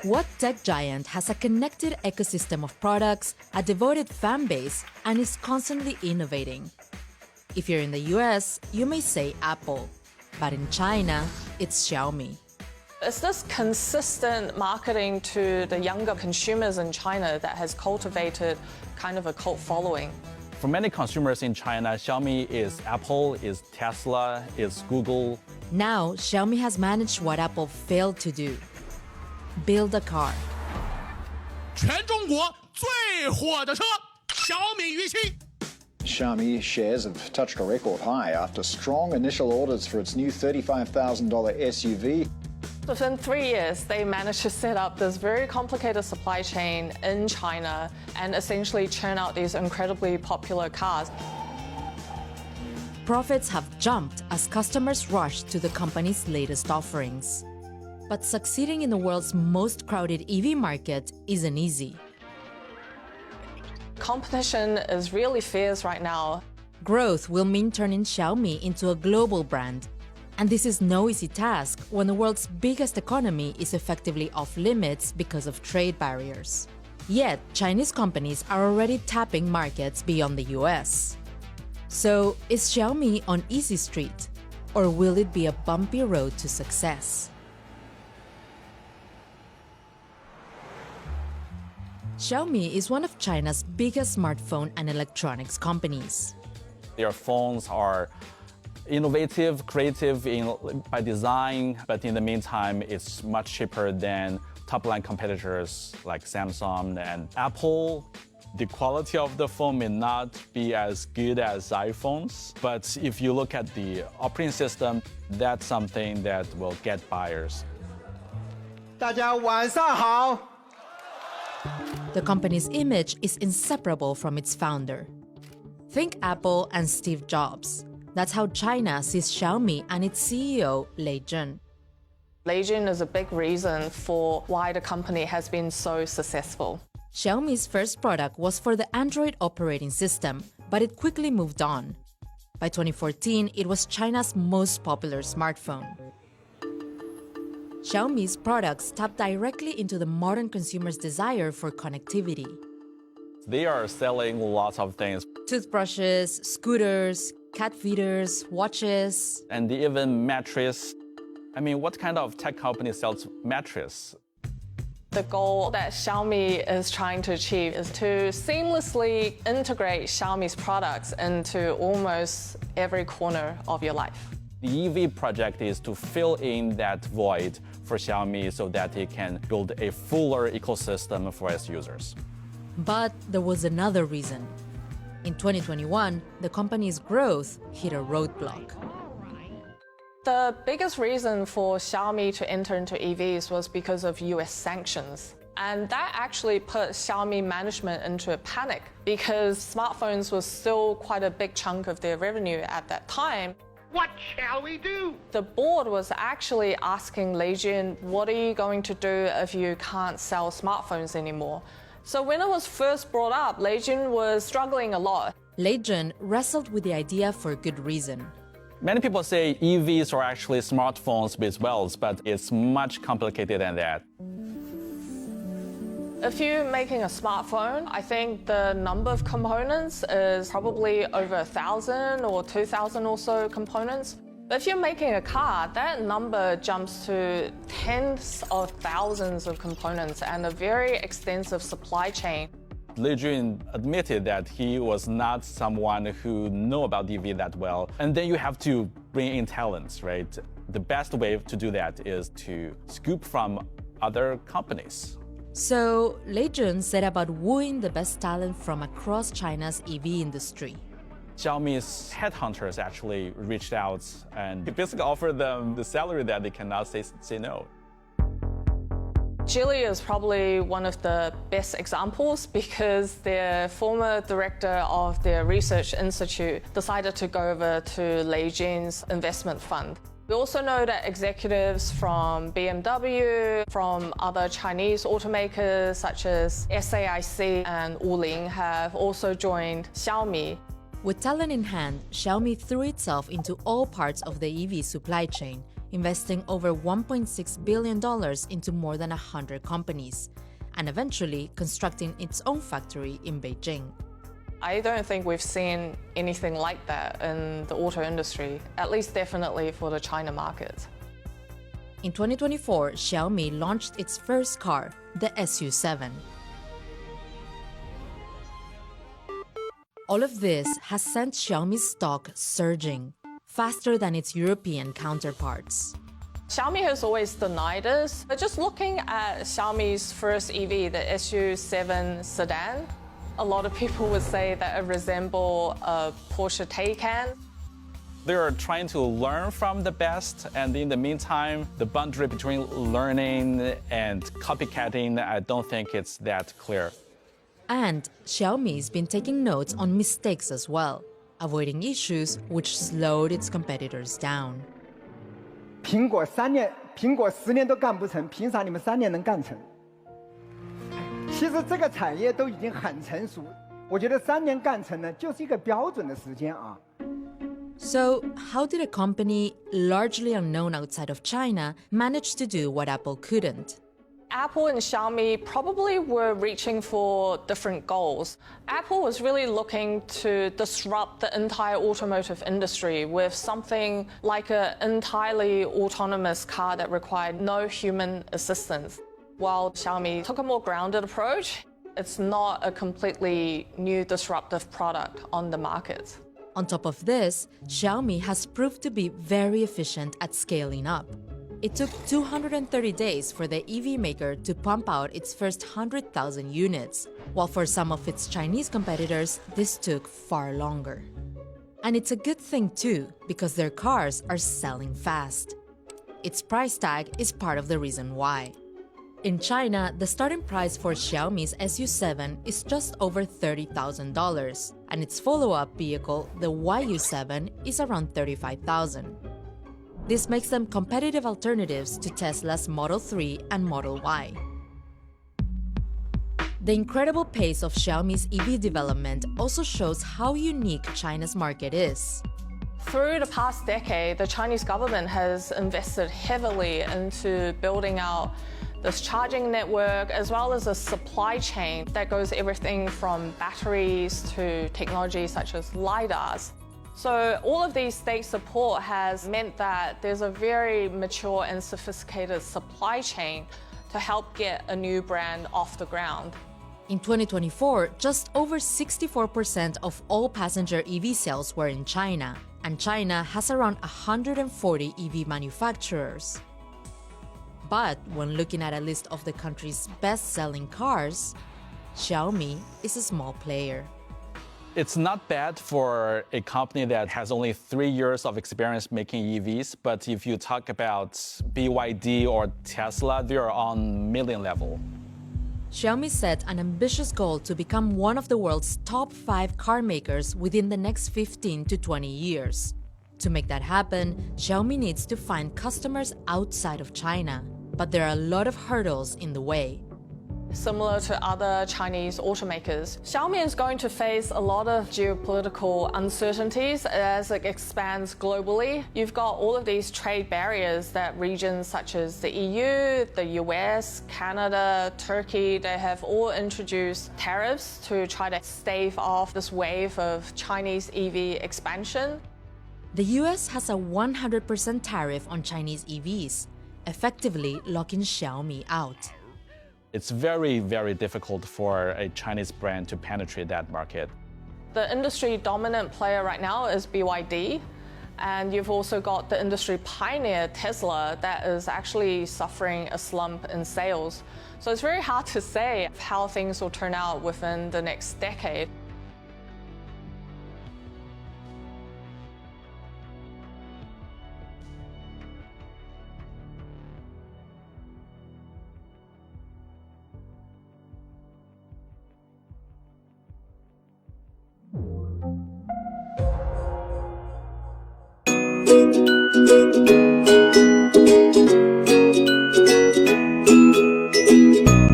What tech giant has a connected ecosystem of products, a devoted fan base, and is constantly innovating? If you're in the US, you may say Apple, but in China, it's Xiaomi. It's this consistent marketing to the younger consumers in China that has cultivated kind of a cult following. For many consumers in China, Xiaomi is Apple, is Tesla, is Google. Now, Xiaomi has managed what Apple failed to do: build a car. 全中国最火的车，小米鱼七。 Xiaomi shares have touched a record high after strong initial orders for its new $35,000 SUV. Within 3 years, they managed to set up this very complicated supply chain in China and essentially churn out these incredibly popular cars. Profits have jumped as customers rush to the company's latest offerings. But succeeding in the world's most crowded EV market isn't easy. Competition is really fierce right now. Growth will mean turning Xiaomi into a global brand. And this is no easy task when the world's biggest economy is effectively off limits because of trade barriers. Yet, Chinese companies are already tapping markets beyond the US. So, is Xiaomi on easy street? Or will it be a bumpy road to success? Xiaomi is one of China's biggest smartphone and electronics companies. Their phones are innovative, creative by design, but in the meantime, it's much cheaper than top-line competitors like Samsung and Apple. The quality of the phone may not be as good as iPhones, but if you look at the operating system, that's something that will get buyers. 大家晚上好。 The company's image is inseparable from its founder. Think Apple and Steve Jobs. That's how China sees Xiaomi and its CEO, Lei Jun. Lei Jun is a big reason for why the company has been so successful. Xiaomi's first product was for the Android operating system, but it quickly moved on. By 2014, it was China's most popular smartphone. Xiaomi's products tap directly into the modern consumer's desire for connectivity. They are selling lots of things. Toothbrushes, scooters, cat feeders, watches. And even mattress. I mean, what kind of tech company sells mattress? The goal that Xiaomi is trying to achieve is to seamlessly integrate Xiaomi's products into almost every corner of your life. The EV project is to fill in that void for Xiaomi so that it can build a fuller ecosystem for its users. But there was another reason. In 2021, the company's growth hit a roadblock. The biggest reason for Xiaomi to enter into EVs was because of US sanctions. And that actually put Xiaomi management into a panic because smartphones was still quite a big chunk of their revenue at that time. What shall we do? The board was actually asking Lei Jun, what are you going to do if you can't sell smartphones anymore? So when it was first brought up, Lei Jun was struggling a lot. Lei Jun wrestled with the idea for good reason. Many people say EVs are actually smartphones with wheels, but it's much complicated than that. If you're making a smartphone, I think the number of components is probably over 1,000 or 2,000 or so components. But if you're making a car, that number jumps to tens of thousands of components and a very extensive supply chain. Lei Jun admitted that he was not someone who knew about EV that well. And then you have to bring in talents, right? The best way to do that is to scoop from other companies. So, Lei Jun set about wooing the best talent from across China's EV industry. Xiaomi's headhunters actually reached out and basically offered them the salary that they cannot say no. Geely is probably one of the best examples because their former director of their research institute decided to go over to Lei Jun's investment fund. We also know that executives from BMW, from other Chinese automakers such as SAIC and Wuling have also joined Xiaomi. With talent in hand, Xiaomi threw itself into all parts of the EV supply chain, investing over $1.6 billion into more than 100 companies, and eventually constructing its own factory in Beijing. I don't think we've seen anything like that in the auto industry, at least definitely for the China market. In 2024, Xiaomi launched its first car, the SU7. All of this has sent Xiaomi's stock surging, faster than its European counterparts. Xiaomi has always denied this, but just looking at Xiaomi's first EV, the SU7 sedan, a lot of people would say that it resembles a Porsche Taycan. They're trying to learn from the best, and in the meantime, the boundary between learning and copycatting, I don't think it's that clear. And Xiaomi's been taking notes on mistakes as well, avoiding issues which slowed its competitors down. 苹果10年都干不成，凭啥你们3年能干成？其实这个产业都已经很成熟，我觉得3年干成呢，就是一个标准的时间啊。So, how did a company largely unknown outside of China manage to do what Apple couldn't? Apple and Xiaomi probably were reaching for different goals. Apple was really looking to disrupt the entire automotive industry with something like an entirely autonomous car that required no human assistance. While Xiaomi took a more grounded approach, it's not a completely new disruptive product on the market. On top of this, Xiaomi has proved to be very efficient at scaling up. It took 230 days for the EV maker to pump out its first 100,000 units, while for some of its Chinese competitors, this took far longer. And it's a good thing too, because their cars are selling fast. Its price tag is part of the reason why. In China, the starting price for Xiaomi's SU7 is just over $30,000, and its follow-up vehicle, the YU7, is around $35,000. This makes them competitive alternatives to Tesla's Model 3 and Model Y. The incredible pace of Xiaomi's EV development also shows how unique China's market is. Through the past decade, the Chinese government has invested heavily into building out this charging network as well as a supply chain that goes everything from batteries to technology such as LiDARs. So all of these state support has meant that there's a very mature and sophisticated supply chain to help get a new brand off the ground. In 2024, just over 64% of all passenger EV sales were in China, and China has around 140 EV manufacturers. But when looking at a list of the country's best-selling cars, Xiaomi is a small player. It's not bad for a company that has only 3 years of experience making EVs, but if you talk about BYD or Tesla, they're on million level. Xiaomi set an ambitious goal to become one of the world's top 5 car makers within the next 15 to 20 years. To make that happen, Xiaomi needs to find customers outside of China, but there are a lot of hurdles in the way. Similar to other Chinese automakers, Xiaomi is going to face a lot of geopolitical uncertainties as it expands globally. You've got all of these trade barriers that regions such as the EU, the US, Canada, Turkey, they have all introduced tariffs to try to stave off this wave of Chinese EV expansion. The US has a 100% tariff on Chinese EVs, effectively locking Xiaomi out. It's very, very difficult for a Chinese brand to penetrate that market. The industry dominant player right now is BYD, and you've also got the industry pioneer Tesla that is actually suffering a slump in sales. So it's very hard to say how things will turn out within the next decade.